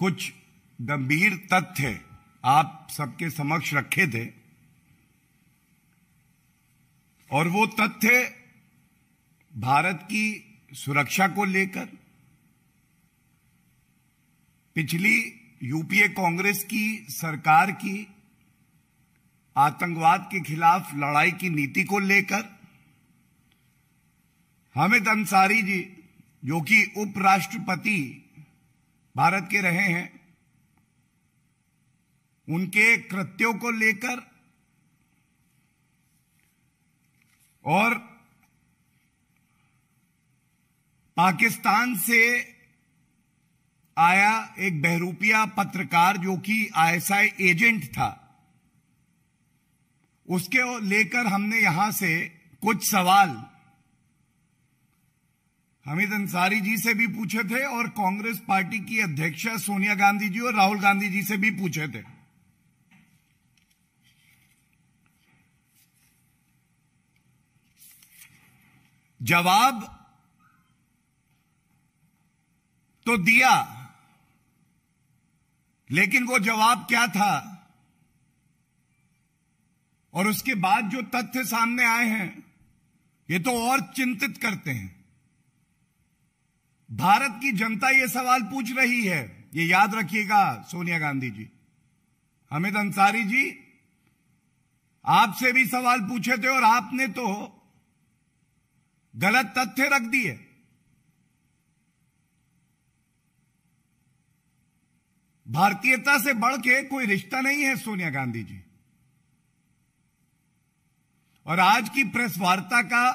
कुछ गंभीर तथ्य आप सबके समक्ष रखे थे और वो तथ्य भारत की सुरक्षा को लेकर पिछली यूपीए कांग्रेस की सरकार की आतंकवाद के खिलाफ लड़ाई की नीति को लेकर हामिद अंसारी जी, जो कि उपराष्ट्रपति भारत के रहे हैं, उनके कृत्यों को लेकर और पाकिस्तान से आया एक बहरूपिया पत्रकार जो कि आईएसआई एजेंट था, उसके लेकर हमने यहां से कुछ सवाल हामिद अंसारी जी से भी पूछे थे और कांग्रेस पार्टी की अध्यक्षा सोनिया गांधी जी और राहुल गांधी जी से भी पूछे थे। जवाब तो दिया, लेकिन वो जवाब क्या था और उसके बाद जो तथ्य सामने आए हैं ये तो और चिंतित करते हैं। भारत की जनता ये सवाल पूछ रही है, ये याद रखिएगा सोनिया गांधी जी, हामिद अंसारी जी, आपसे भी सवाल पूछे थे और आपने तो गलत तथ्य रख दिए। भारतीयता से बढ़ के कोई रिश्ता नहीं है सोनिया गांधी जी। और आज की प्रेस वार्ता का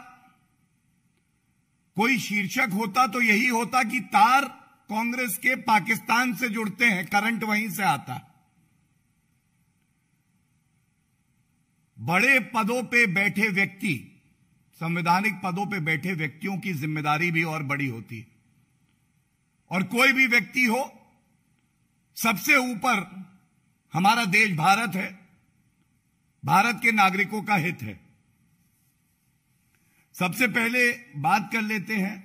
कोई शीर्षक होता तो यही होता कि तार कांग्रेस के पाकिस्तान से जुड़ते हैं, करंट वहीं से आता। बड़े पदों पे बैठे व्यक्ति, संवैधानिक पदों पे बैठे व्यक्तियों की जिम्मेदारी भी और बड़ी होती है। और कोई भी व्यक्ति हो, सबसे ऊपर हमारा देश भारत है, भारत के नागरिकों का हित है। सबसे पहले बात कर लेते हैं,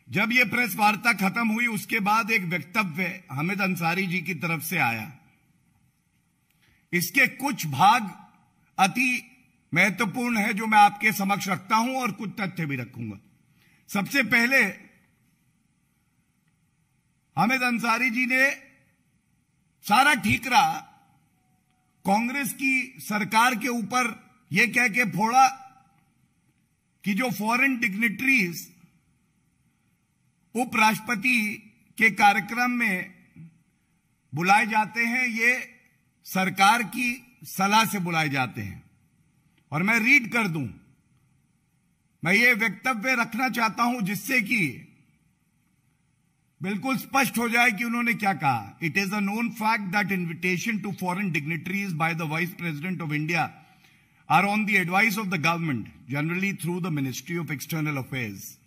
जब यह प्रेस वार्ता खत्म हुई उसके बाद एक वक्तव्य हामिद अंसारी जी की तरफ से आया। इसके कुछ भाग अति महत्वपूर्ण है जो मैं आपके समक्ष रखता हूं और कुछ तथ्य भी रखूंगा। सबसे पहले हामिद अंसारी जी ने सारा ठीकरा कांग्रेस की सरकार के ऊपर यह कह के फोड़ा कि जो फॉरेन डिग्नेटरीज उपराष्ट्रपति के कार्यक्रम में बुलाए जाते हैं, ये सरकार की सलाह से बुलाए जाते हैं। और मैं रीड कर दूं, मैं ये वक्तव्य रखना चाहता हूं जिससे कि बिल्कुल स्पष्ट हो जाए कि उन्होंने क्या कहा। It is a known fact that invitation to foreign dignitaries by the vice president of India are on the advice of the government, generally through the ministry of external affairs.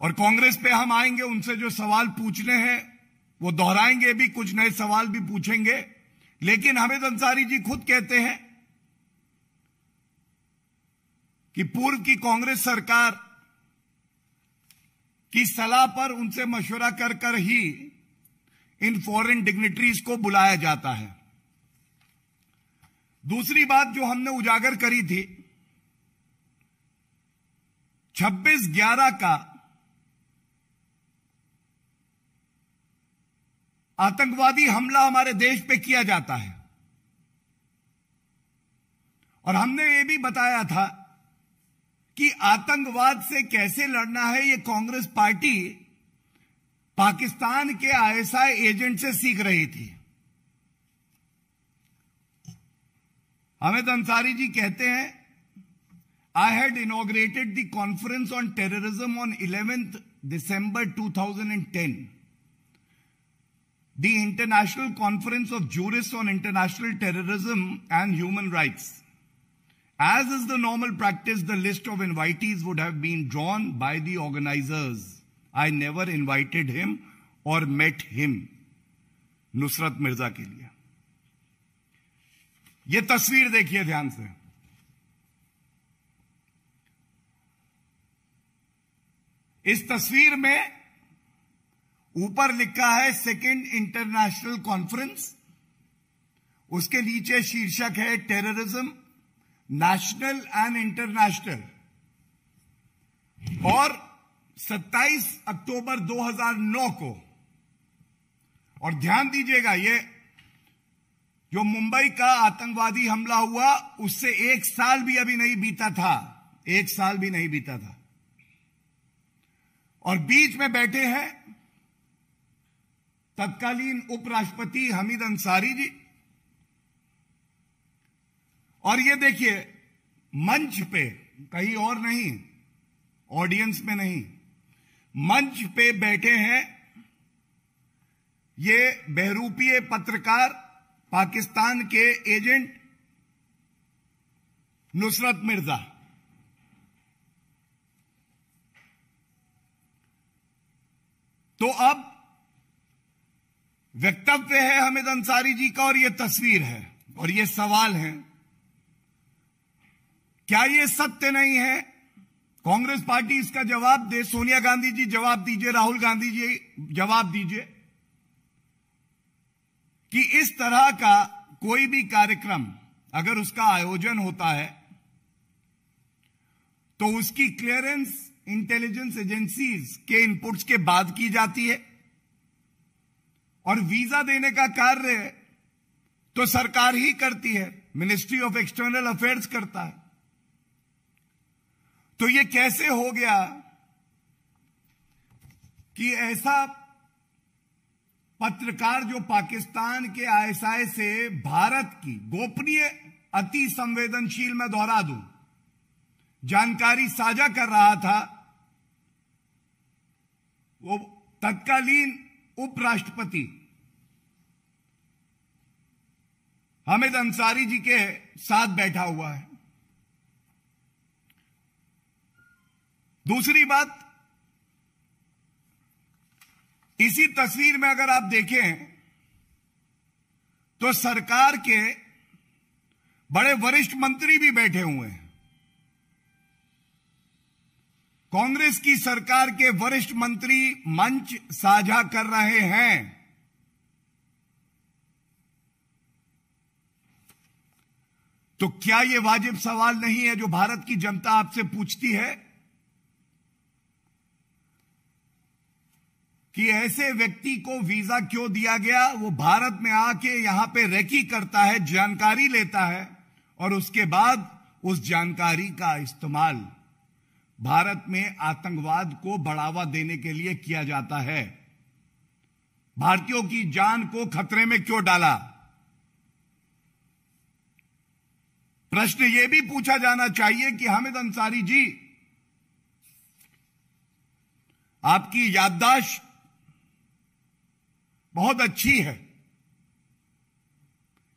और कांग्रेस पे हम आएंगे, उनसे जो सवाल पूछने हैं वो दोहराएंगे भी, कुछ नए सवाल भी पूछेंगे। लेकिन हामिद अंसारी जी खुद कहते हैं कि पूर्व की कांग्रेस सरकार की सलाह पर उनसे मशवरा कर कर ही इन फॉरेन डिग्नेटरीज को बुलाया जाता है। दूसरी बात जो हमने उजागर करी थी, 26/11 का आतंकवादी हमला हमारे देश पे किया जाता है और हमने ये भी बताया था कि आतंकवाद से कैसे लड़ना है ये कांग्रेस पार्टी पाकिस्तान के आईएसआई एजेंट से सीख रही थी। हामिद अंसारी जी कहते हैं, I had inaugurated the conference on terrorism on 11th December 2010, the International Conference of Jurists on International Terrorism and Human Rights. As is the normal practice, the list of invitees would have been drawn by the organizers. I never invited him or met him. Nusrat Mirza के लिए। यह तस्वीर देखिए ध्यान से। इस तस्वीर में ऊपर लिखा है सेकेंड इंटरनेशनल कॉन्फ्रेंस, उसके नीचे शीर्षक है टेररिज्म नेशनल एंड इंटरनेशनल, और 27 अक्टूबर 2009 को, और ध्यान दीजिएगा ये जो मुंबई का आतंकवादी हमला हुआ उससे 1 साल भी अभी नहीं बीता था, 1 साल भी नहीं बीता था, और बीच में बैठे हैं तत्कालीन उपराष्ट्रपति हामिद अंसारी जी, और ये देखिए मंच पे, कहीं और नहीं, ऑडियंस में नहीं, मंच पे बैठे हैं ये बहरूपीय पत्रकार पाकिस्तान के एजेंट नुसरत मिर्जा। तो अब वक्तव्य है हामिद अंसारी जी का और ये तस्वीर है और ये सवाल है, क्या ये सत्य नहीं है? कांग्रेस पार्टी इसका जवाब दे, सोनिया गांधी जी जवाब दीजिए, राहुल गांधी जी जवाब दीजिए कि इस तरह का कोई भी कार्यक्रम अगर उसका आयोजन होता है तो उसकी क्लियरेंस इंटेलिजेंस एजेंसीज के इनपुट्स के बाद की जाती है, और वीजा देने का कार्य तो सरकार ही करती है, मिनिस्ट्री ऑफ एक्सटर्नल अफेयर्स करता है। तो ये कैसे हो गया कि ऐसा पत्रकार जो पाकिस्तान के आईएसआई से भारत की गोपनीय अति संवेदनशील, मैं दोहरा दूं, जानकारी साझा कर रहा था, वो तत्कालीन उपराष्ट्रपति हामिद अंसारी जी के साथ बैठा हुआ है। दूसरी बात, इसी तस्वीर में अगर आप देखें तो सरकार के बड़े वरिष्ठ मंत्री भी बैठे हुए हैं। कांग्रेस की सरकार के वरिष्ठ मंत्री मंच साझा कर रहे हैं। तो क्या यह वाजिब सवाल नहीं है जो भारत की जनता आपसे पूछती है कि ऐसे व्यक्ति को वीजा क्यों दिया गया? वो भारत में आके यहां पे रेकी करता है, जानकारी लेता है और उसके बाद उस जानकारी का इस्तेमाल भारत में आतंकवाद को बढ़ावा देने के लिए किया जाता है। भारतीयों की जान को खतरे में क्यों डाला? प्रश्न यह भी पूछा जाना चाहिए कि हामिद अंसारी जी, आपकी याददाश्त बहुत अच्छी है,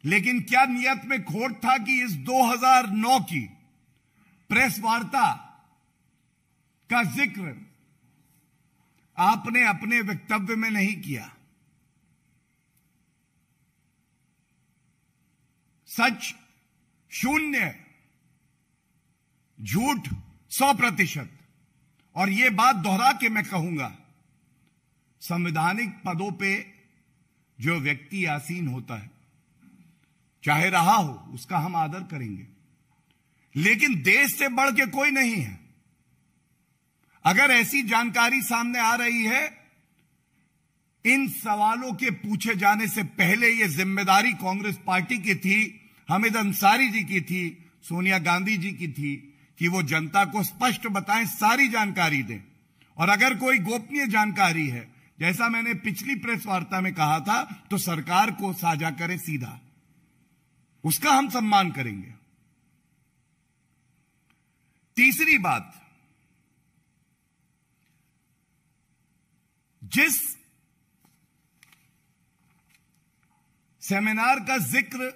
लेकिन क्या नियत में खोट था कि इस 2009 की प्रेस वार्ता का जिक्र आपने अपने वक्तव्य में नहीं किया? सच 0, झूठ 100%। और यह बात दोहरा के मैं कहूंगा, संवैधानिक पदों पे जो व्यक्ति आसीन होता है, चाहे रहा हो, उसका हम आदर करेंगे, लेकिन देश से बढ़ के कोई नहीं है। अगर ऐसी जानकारी सामने आ रही है, इन सवालों के पूछे जाने से पहले यह जिम्मेदारी कांग्रेस पार्टी की थी, हामिद अंसारी जी की थी, सोनिया गांधी जी की थी कि वो जनता को स्पष्ट बताएं, सारी जानकारी दें। और अगर कोई गोपनीय जानकारी है, जैसा मैंने पिछली प्रेस वार्ता में कहा था, तो सरकार को साझा करें सीधा, उसका हम सम्मान करेंगे। तीसरी बात, जिस सेमिनार का जिक्र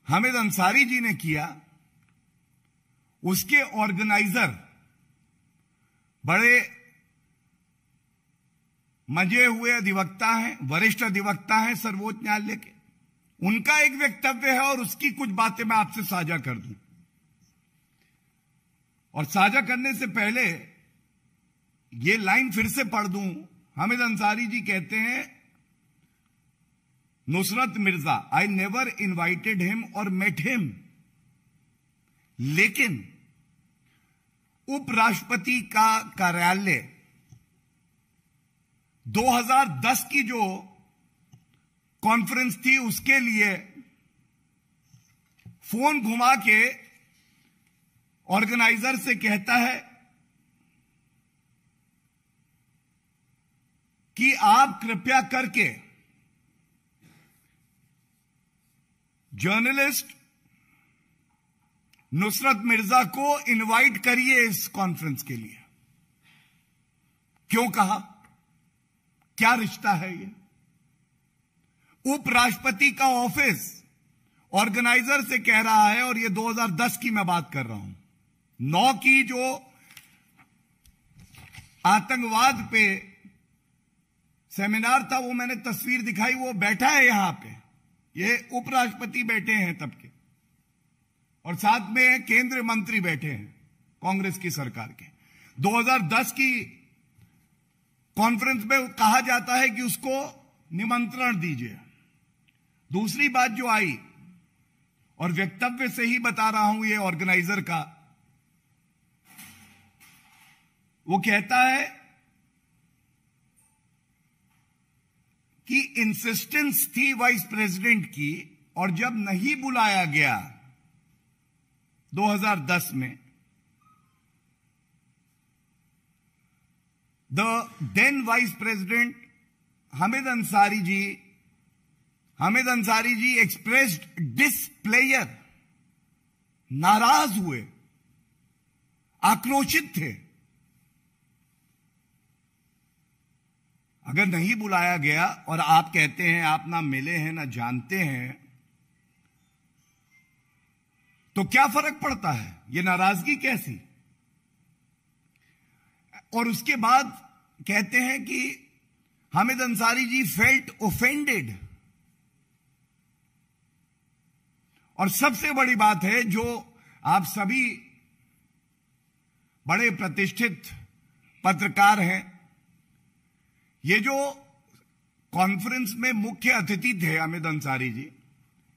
हामिद अंसारी जी ने किया, उसके ऑर्गेनाइजर बड़े मजे हुए अधिवक्ता हैं, वरिष्ठ अधिवक्ता हैं सर्वोच्च न्यायालय के। उनका एक वक्तव्य है और उसकी कुछ बातें मैं आपसे साझा कर दूं। और साझा करने से पहले ये लाइन फिर से पढ़ दूं। हामिद अंसारी जी कहते हैं, Nusrat Mirza, I never invited him और मेट हिम, लेकिन उपराष्ट्रपति का कार्यालय 2010 की जो कॉन्फ्रेंस थी उसके लिए फोन घुमा के ऑर्गेनाइजर से कहता है कि आप कृपया करके जर्नलिस्ट नुसरत मिर्जा को इनवाइट करिए इस कॉन्फ्रेंस के लिए। क्यों कहा? क्या रिश्ता है ये? उपराष्ट्रपति का ऑफिस ऑर्गेनाइजर से कह रहा है, और ये 2010 की मैं बात कर रहा हूं, 9 की जो आतंकवाद पे सेमिनार था, वो मैंने तस्वीर दिखाई, वो बैठा है यहां पे, ये उपराष्ट्रपति बैठे हैं तब के, और साथ में केंद्रीय मंत्री बैठे हैं कांग्रेस की सरकार के। 2010 की कॉन्फ्रेंस में कहा जाता है कि उसको निमंत्रण दीजिए। दूसरी बात जो आई, और वक्तव्य से ही बता रहा हूं ये ऑर्गेनाइजर का, वो कहता है कि इंसिस्टेंस थी वाइस प्रेसिडेंट की, और जब नहीं बुलाया गया 2010 में, the then vice president Hamid Ansari ji expressed displeasure, नाराज हुए, आक्रोशित थे। अगर नहीं बुलाया गया और आप कहते हैं आप ना मिले हैं ना जानते हैं, तो क्या फर्क पड़ता है? ये नाराजगी कैसी? और उसके बाद कहते हैं कि हामिद अंसारी जी फेल्ट ऑफेंडेड। और सबसे बड़ी बात है, जो आप सभी बड़े प्रतिष्ठित पत्रकार हैं, ये जो कॉन्फ्रेंस में मुख्य अतिथि थे हामिद अंसारी जी,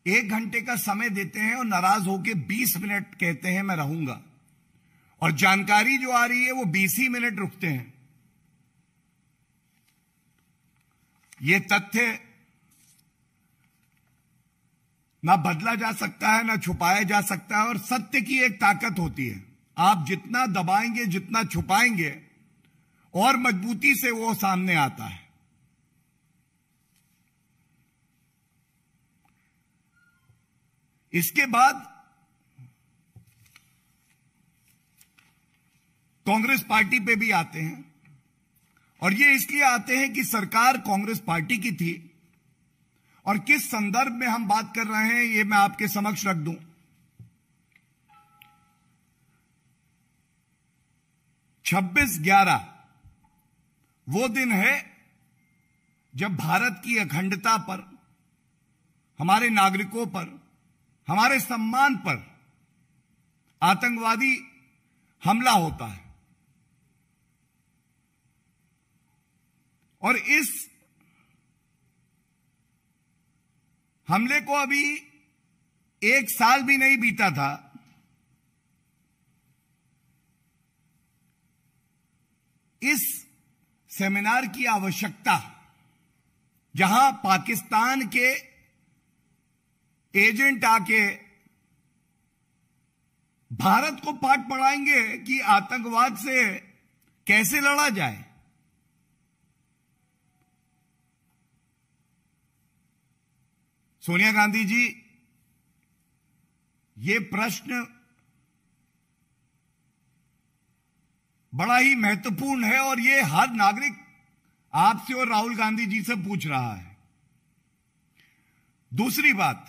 1 घंटे का समय देते हैं और नाराज होकर 20 मिनट कहते हैं मैं रहूंगा, और जानकारी जो आ रही है वो 20 ही मिनट रुकते हैं। ये तथ्य ना बदला जा सकता है, ना छुपाया जा सकता है, और सत्य की एक ताकत होती है, आप जितना दबाएंगे, जितना छुपाएंगे, और मजबूती से वो सामने आता है। इसके बाद कांग्रेस पार्टी पे भी आते हैं, और ये इसलिए आते हैं कि सरकार कांग्रेस पार्टी की थी, और किस संदर्भ में हम बात कर रहे हैं ये मैं आपके समक्ष रख दूं। 26/11 वो दिन है जब भारत की अखंडता पर, हमारे नागरिकों पर, हमारे सम्मान पर आतंकवादी हमला होता है। और इस हमले को अभी 1 साल भी नहीं बीता था, इस सेमिनार की आवश्यकता, जहां पाकिस्तान के एजेंट आके भारत को पाठ पढ़ाएंगे कि आतंकवाद से कैसे लड़ा जाए। सोनिया गांधी जी, ये प्रश्न बड़ा ही महत्वपूर्ण है, और ये हर नागरिक आपसे और राहुल गांधी जी से पूछ रहा है। दूसरी बात,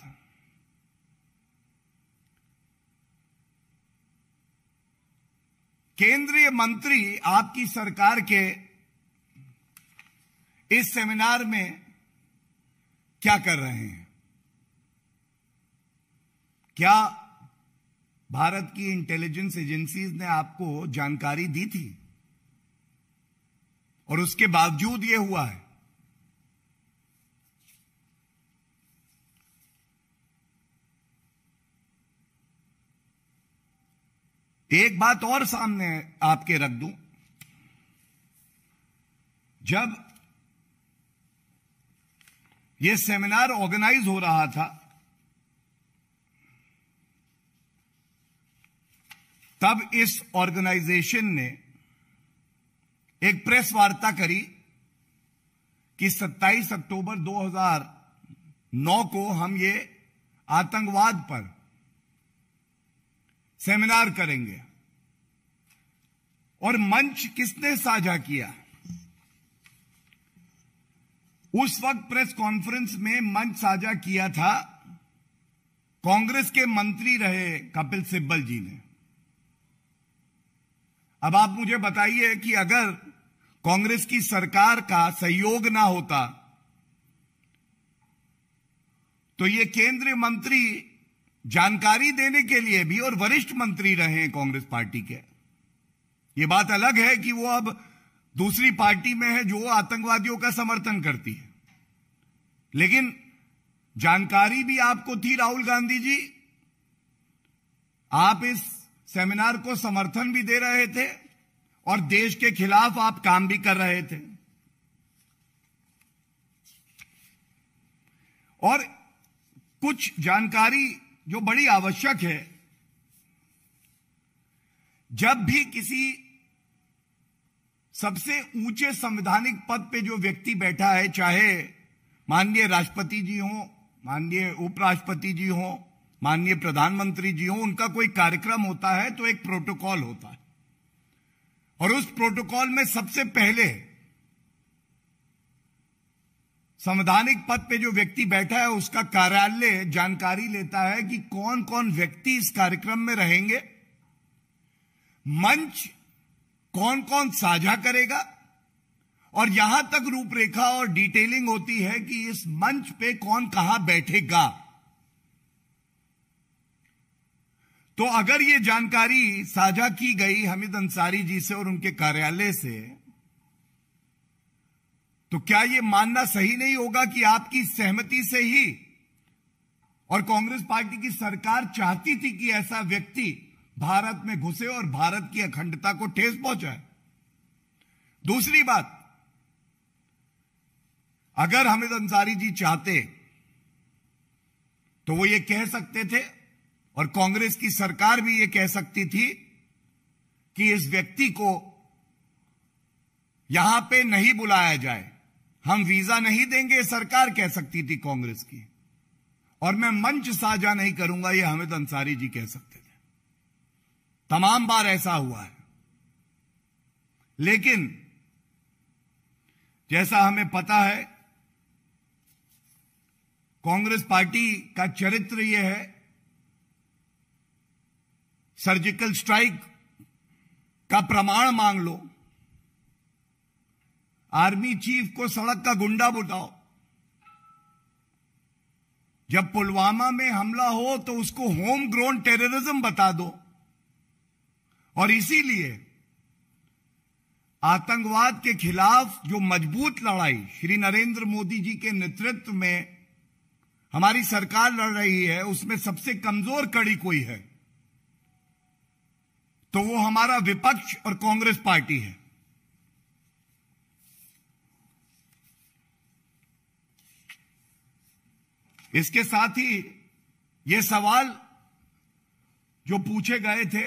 केंद्रीय मंत्री आपकी सरकार के इस सेमिनार में क्या कर रहे हैं? क्या भारत की इंटेलिजेंस एजेंसीज ने आपको जानकारी दी थी? और उसके बावजूद यह हुआ है। एक बात और सामने आपके रख दूं, जब यह सेमिनार ऑर्गेनाइज हो रहा था तब इस ऑर्गेनाइजेशन ने एक प्रेस वार्ता करी कि 27 अक्टूबर 2009 को हम ये आतंकवाद पर सेमिनार करेंगे। और मंच किसने साझा किया? उस वक्त प्रेस कॉन्फ्रेंस में मंच साझा किया था कांग्रेस के मंत्री रहे कपिल सिब्बल जी ने। अब आप मुझे बताइए कि अगर कांग्रेस की सरकार का सहयोग ना होता तो ये केंद्रीय मंत्री जानकारी देने के लिए भी, और वरिष्ठ मंत्री रहे हैं कांग्रेस पार्टी के, ये बात अलग है कि वो अब दूसरी पार्टी में है जो आतंकवादियों का समर्थन करती है, लेकिन जानकारी भी आपको थी राहुल गांधी जी। आप इस सेमिनार को समर्थन भी दे रहे थे और देश के खिलाफ आप काम भी कर रहे थे। और कुछ जानकारी जो बड़ी आवश्यक है, जब भी किसी सबसे ऊंचे संवैधानिक पद पे जो व्यक्ति बैठा है, चाहे माननीय राष्ट्रपति जी हो, माननीय उपराष्ट्रपति जी हो, माननीय प्रधानमंत्री जी हो, उनका कोई कार्यक्रम होता है तो एक प्रोटोकॉल होता है और उस प्रोटोकॉल में सबसे पहले संवैधानिक पद पे जो व्यक्ति बैठा है उसका कार्यालय जानकारी लेता है कि कौन कौन व्यक्ति इस कार्यक्रम में रहेंगे, मंच कौन कौन साझा करेगा, और यहां तक रूपरेखा और डिटेलिंग होती है कि इस मंच पे कौन कहां बैठेगा। तो अगर ये जानकारी साझा की गई हामिद अंसारी जी से और उनके कार्यालय से, तो क्या यह मानना सही नहीं होगा कि आपकी सहमति से ही और कांग्रेस पार्टी की सरकार चाहती थी कि ऐसा व्यक्ति भारत में घुसे और भारत की अखंडता को ठेस पहुंचाए? दूसरी बात, अगर हामिद अंसारी जी चाहते तो वो ये कह सकते थे और कांग्रेस की सरकार भी ये कह सकती थी कि इस व्यक्ति को यहां पे नहीं बुलाया जाए, हम वीजा नहीं देंगे, सरकार कह सकती थी कांग्रेस की, और मैं मंच साझा नहीं करूंगा, ये हामिद अंसारी जी कह सकते थे। तमाम बार ऐसा हुआ है। लेकिन जैसा हमें पता है, कांग्रेस पार्टी का चरित्र यह है, सर्जिकल स्ट्राइक का प्रमाण मांग लो, आर्मी चीफ को सड़क का गुंडा बताओ, जब पुलवामा में हमला हो तो उसको होम ग्रोन टेररिज्म बता दो। और इसीलिए आतंकवाद के खिलाफ जो मजबूत लड़ाई श्री नरेंद्र मोदी जी के नेतृत्व में हमारी सरकार लड़ रही है, उसमें सबसे कमजोर कड़ी कोई है तो वो हमारा विपक्ष और कांग्रेस पार्टी है। इसके साथ ही ये सवाल जो पूछे गए थे,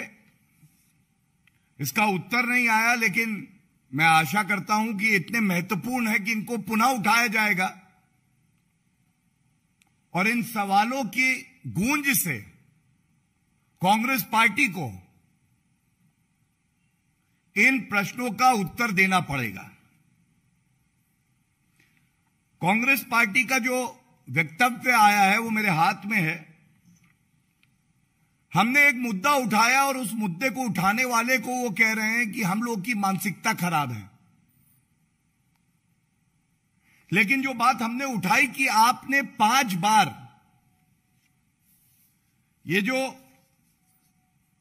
इसका उत्तर नहीं आया, लेकिन मैं आशा करता हूं कि इतने महत्वपूर्ण है कि इनको पुनः उठाया जाएगा और इन सवालों की गूंज से कांग्रेस पार्टी को इन प्रश्नों का उत्तर देना पड़ेगा। कांग्रेस पार्टी का जो वक्तव्य आया है वो मेरे हाथ में है। हमने एक मुद्दा उठाया और उस मुद्दे को उठाने वाले को वो कह रहे हैं कि हम लोग की मानसिकता खराब है। लेकिन जो बात हमने उठाई कि आपने 5 बार ये जो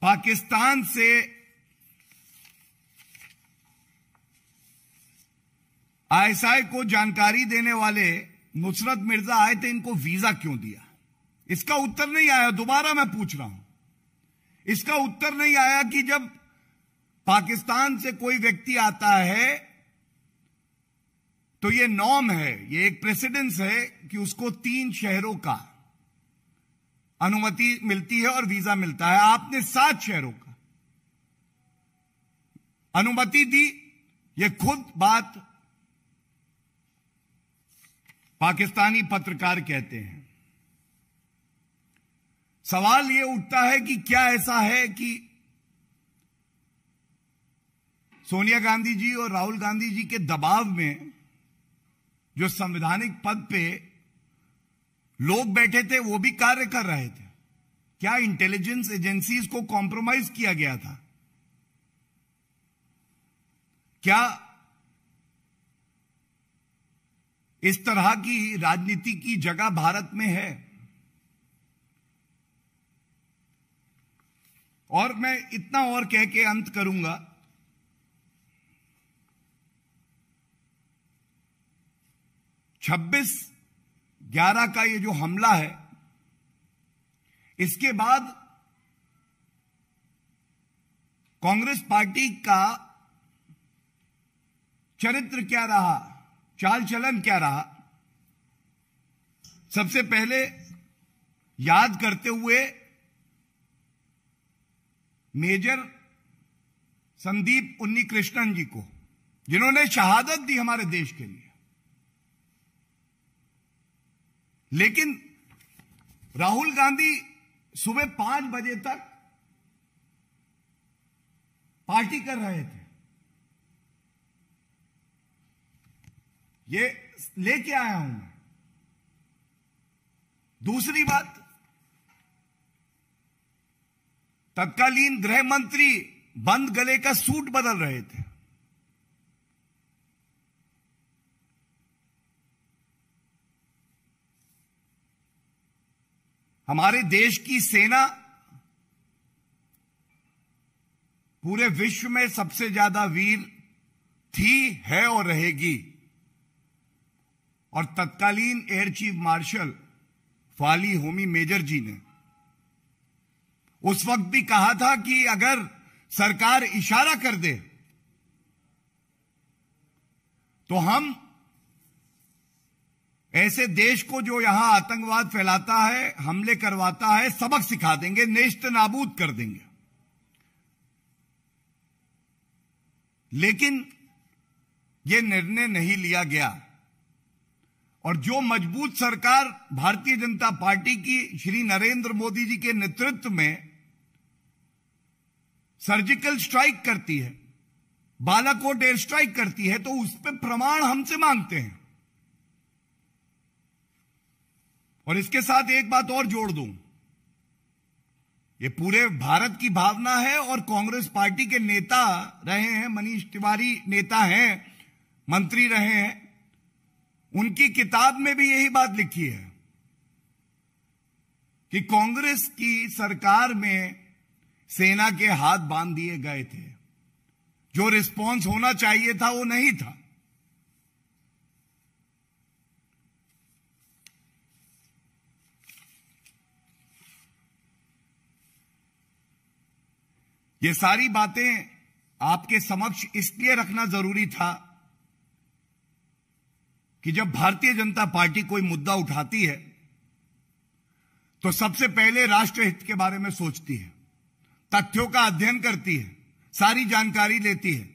पाकिस्तान से आईएसआई को जानकारी देने वाले नुसरत मिर्जा आए थे, इनको वीजा क्यों दिया? इसका उत्तर नहीं आया। दोबारा मैं पूछ रहा हूं, इसका उत्तर नहीं आया कि जब पाकिस्तान से कोई व्यक्ति आता है तो यह नॉर्म है, यह एक प्रेसिडेंस है कि उसको 3 शहरों का अनुमति मिलती है और वीजा मिलता है। आपने 7 शहरों का अनुमति दी। यह खुद बात पाकिस्तानी पत्रकार कहते हैं। सवाल यह उठता है कि क्या ऐसा है कि सोनिया गांधी जी और राहुल गांधी जी के दबाव में जो संवैधानिक पद पे लोग बैठे थे वो भी कार्य कर रहे थे? क्या इंटेलिजेंस एजेंसीज को कॉम्प्रोमाइज किया गया था? क्या इस तरह की राजनीति की जगह भारत में है? और मैं इतना और कह के अंत करूंगा, 26/11 का ये जो हमला है, इसके बाद कांग्रेस पार्टी का चरित्र क्या रहा, चाल चलन क्या रहा? सबसे पहले याद करते हुए मेजर संदीप उन्नीकृष्णन जी को, जिन्होंने शहादत दी हमारे देश के लिए, लेकिन राहुल गांधी सुबह 5 बजे तक पार्टी कर रहे थे। ये लेके आया हूं मैं। दूसरी बात, तत्कालीन गृह मंत्री बंद गले का सूट बदल रहे थे। हमारे देश की सेना पूरे विश्व में सबसे ज्यादा वीर थी, है और रहेगी। और तत्कालीन air chief marshal Fali Homi Major ji ने उस वक्त भी कहा था कि अगर सरकार इशारा कर दे तो हम ऐसे देश को जो यहां आतंकवाद फैलाता है, हमले करवाता है, सबक सिखा देंगे, नेस्त नाबूद कर देंगे। लेकिन यह निर्णय नहीं लिया गया। और जो मजबूत सरकार भारतीय जनता पार्टी की श्री नरेंद्र मोदी जी के नेतृत्व में सर्जिकल स्ट्राइक करती है, बालाकोट एयर स्ट्राइक करती है, तो उस पर प्रमाण हमसे मांगते हैं। और इसके साथ एक बात और जोड़ दूं, ये पूरे भारत की भावना है और कांग्रेस पार्टी के नेता रहे हैं, मनीष तिवारी नेता हैं, मंत्री रहे हैं, उनकी किताब में भी यही बात लिखी है कि कांग्रेस की सरकार में सेना के हाथ बांध दिए गए थे। जो रिस्पॉन्स होना चाहिए था वो नहीं था। ये सारी बातें आपके समक्ष इसलिए रखना जरूरी था कि जब भारतीय जनता पार्टी कोई मुद्दा उठाती है तो सबसे पहले राष्ट्रहित के बारे में सोचती है, तथ्यों का अध्ययन करती है, सारी जानकारी लेती है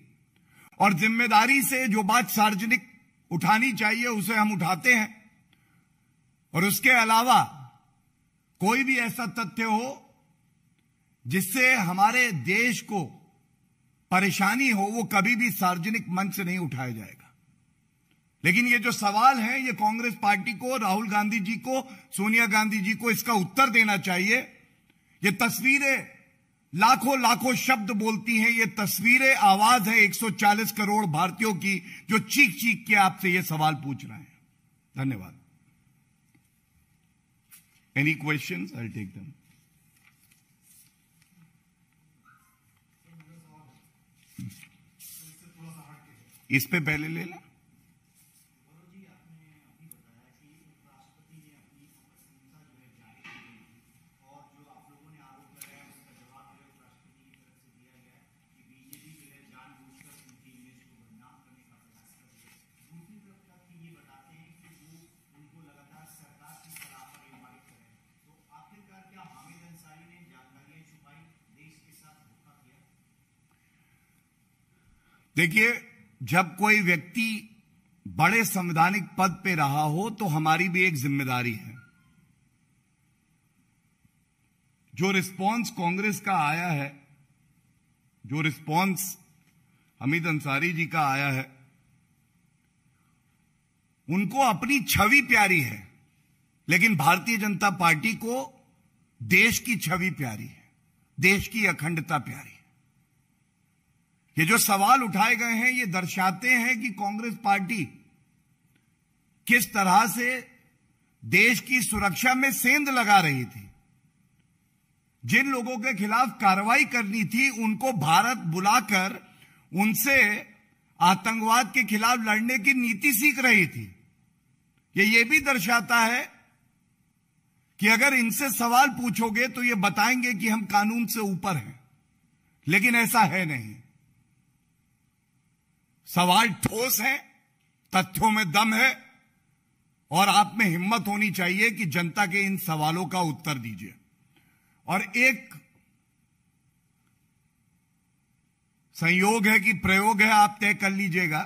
और जिम्मेदारी से जो बात सार्वजनिक उठानी चाहिए उसे हम उठाते हैं। और उसके अलावा कोई भी ऐसा तथ्य हो जिससे हमारे देश को परेशानी हो, वो कभी भी सार्वजनिक मंच से नहीं उठाया जाएगा। लेकिन ये जो सवाल है, ये कांग्रेस पार्टी को, राहुल गांधी जी को, सोनिया गांधी जी को इसका उत्तर देना चाहिए। ये तस्वीरें लाखों लाखों शब्द बोलती हैं, ये तस्वीरें आवाज है 140 करोड़ भारतीयों की जो चीख चीख के आपसे ये सवाल पूछ रहे हैं। धन्यवाद। Any questions? I will take them. इस पे पहले ले लें। देखिए, जब कोई व्यक्ति बड़े संवैधानिक पद पे रहा हो तो हमारी भी एक जिम्मेदारी है। जो रिस्पॉन्स कांग्रेस का आया है, जो रिस्पॉन्स हमीद अंसारी जी का आया है, उनको अपनी छवि प्यारी है, लेकिन भारतीय जनता पार्टी को देश की छवि प्यारी है, देश की अखंडता प्यारी है। ये जो सवाल उठाए गए हैं ये दर्शाते हैं कि कांग्रेस पार्टी किस तरह से देश की सुरक्षा में सेंध लगा रही थी। जिन लोगों के खिलाफ कार्रवाई करनी थी उनको भारत बुलाकर उनसे आतंकवाद के खिलाफ लड़ने की नीति सीख रही थी। ये भी दर्शाता है कि अगर इनसे सवाल पूछोगे तो ये बताएंगे कि हम कानून से ऊपर हैं, लेकिन ऐसा है नहीं। सवाल ठोस है, तथ्यों में दम है, और आप में हिम्मत होनी चाहिए कि जनता के इन सवालों का उत्तर दीजिए। और एक संयोग है कि प्रयोग है, आप तय कर लीजिएगा।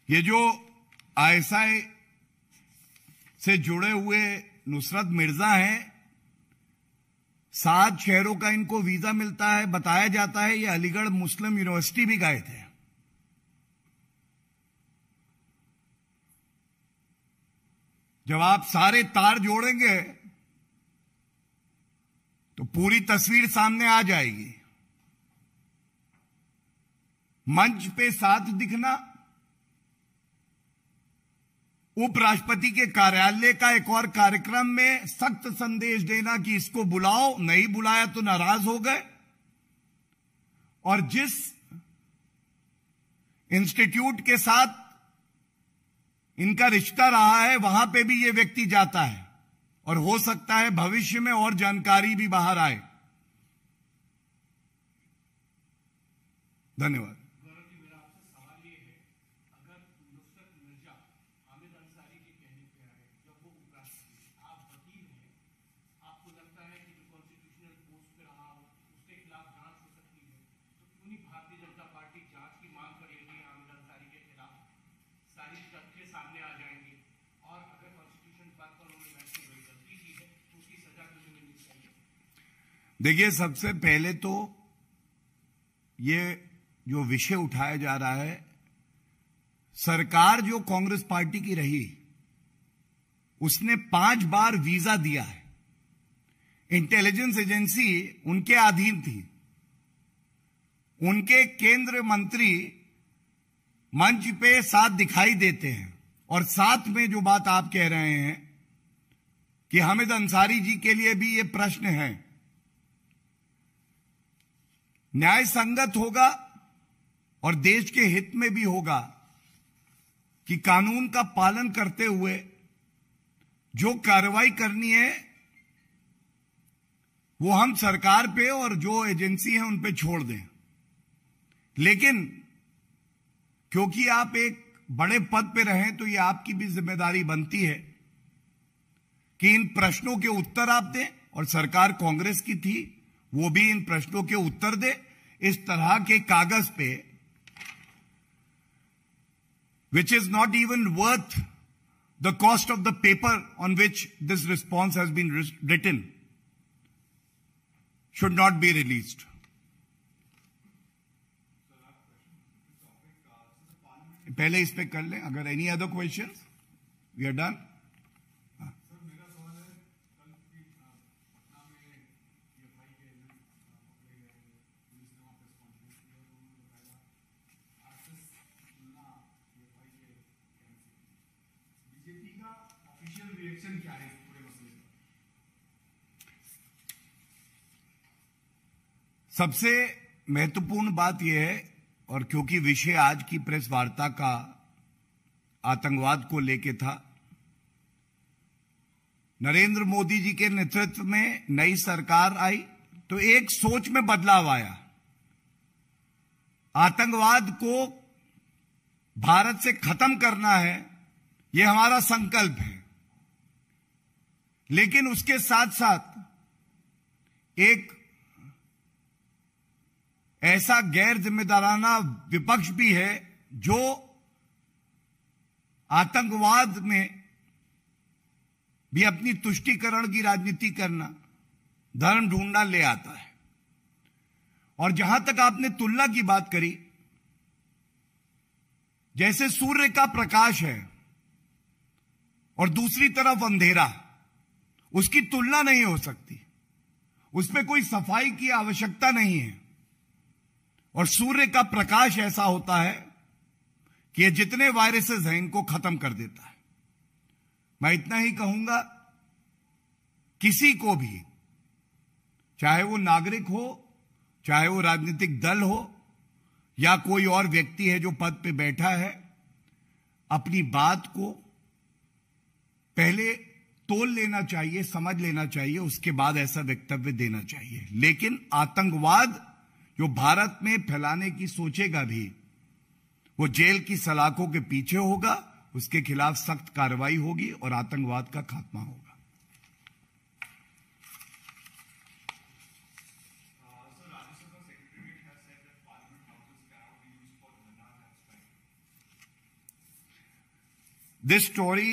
ये जो आईएसआई से जुड़े हुए नुसरत मिर्जा हैं, 7 शहरों का इनको वीजा मिलता है। बताया जाता है ये अलीगढ़ मुस्लिम यूनिवर्सिटी भी गए थे। जब आप सारे तार जोड़ेंगे तो पूरी तस्वीर सामने आ जाएगी। मंच पे साथ दिखना, उपराष्ट्रपति के कार्यालय का एक और कार्यक्रम में सख्त संदेश देना कि इसको बुलाओ, नहीं बुलाया तो नाराज हो गए। और जिस इंस्टीट्यूट के साथ इनका रिश्ता रहा है वहां पे भी ये व्यक्ति जाता है, और हो सकता है भविष्य में और जानकारी भी बाहर आए। धन्यवाद। देखिए, सबसे पहले तो ये जो विषय उठाया जा रहा है, सरकार जो कांग्रेस पार्टी की रही उसने 5 बार वीजा दिया है। इंटेलिजेंस एजेंसी उनके अधीन थी। उनके केंद्र मंत्री मंच पे साथ दिखाई देते हैं, और साथ में जो बात आप कह रहे हैं कि हामिद अंसारी जी के लिए भी ये प्रश्न है, न्याय संगत होगा और देश के हित में भी होगा कि कानून का पालन करते हुए जो कार्रवाई करनी है वो हम सरकार पे और जो एजेंसी है उन पे छोड़ दें। लेकिन क्योंकि आप एक बड़े पद पे रहें तो ये आपकी भी जिम्मेदारी बनती है कि इन प्रश्नों के उत्तर आप दें, और सरकार कांग्रेस की थी वो भी इन प्रश्नों के उत्तर दे। इस तरह के कागज पे which is not even worth the cost of the paper on which this response has been written should not be released. पहले इस पे कर लें, अगर any other questions we are done. सबसे महत्वपूर्ण बात यह है, और क्योंकि विषय आज की प्रेस वार्ता का आतंकवाद को लेके था, नरेंद्र मोदी जी के नेतृत्व में नई सरकार आई तो एक सोच में बदलाव आया। आतंकवाद को भारत से खत्म करना है, यह हमारा संकल्प है। लेकिन उसके साथ साथ एक ऐसा गैर जिम्मेदाराना विपक्ष भी है जो आतंकवाद में भी अपनी तुष्टीकरण की राजनीति करना, धर्म ढूंढना ले आता है। और जहां तक आपने तुलना की बात करी, जैसे सूर्य का प्रकाश है और दूसरी तरफ अंधेरा, उसकी तुलना नहीं हो सकती, उसमें कोई सफाई की आवश्यकता नहीं है। और सूर्य का प्रकाश ऐसा होता है कि ये जितने वायरसेस हैं इनको खत्म कर देता है। मैं इतना ही कहूंगा, किसी को भी, चाहे वो नागरिक हो, चाहे वो राजनीतिक दल हो या कोई और व्यक्ति है जो पद पे बैठा है, अपनी बात को पहले तोल लेना चाहिए, समझ लेना चाहिए, उसके बाद ऐसा वक्तव्य देना चाहिए। लेकिन आतंकवाद जो भारत में फैलाने की सोचेगा भी, वो जेल की सलाखों के पीछे होगा, उसके खिलाफ सख्त कार्रवाई होगी और आतंकवाद का खात्मा होगा। This story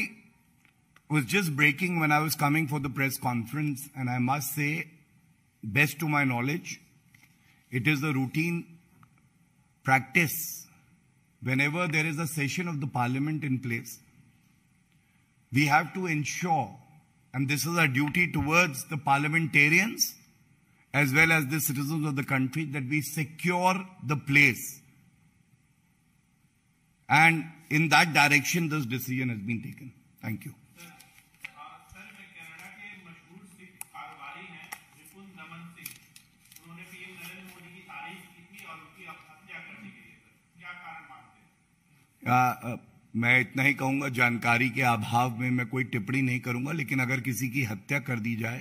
was just breaking when I was coming for the press conference, and I must say, best to my knowledge, it is the routine practice whenever there is a session of the parliament in place. We have to ensure, and this is our duty towards the parliamentarians as well as the citizens of the country, that we secure the place. And in that direction, this decision has been taken. Thank you. मैं इतना ही कहूंगा, जानकारी के अभाव में मैं कोई टिप्पणी नहीं करूंगा, लेकिन अगर किसी की हत्या कर दी जाए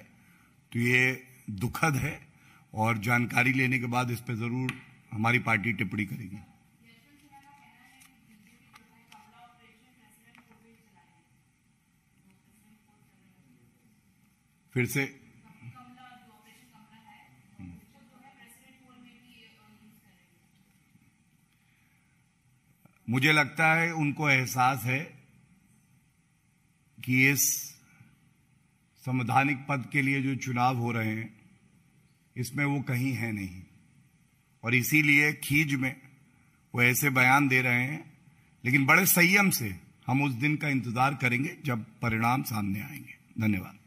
तो ये दुखद है और जानकारी लेने के बाद इस पर जरूर हमारी पार्टी टिप्पणी करेगी। फिर से मुझे लगता है उनको एहसास है कि इस संवैधानिक पद के लिए जो चुनाव हो रहे हैं इसमें वो कहीं है नहीं, और इसीलिए खीज में वो ऐसे बयान दे रहे हैं। लेकिन बड़े संयम से हम उस दिन का इंतजार करेंगे जब परिणाम सामने आएंगे। धन्यवाद।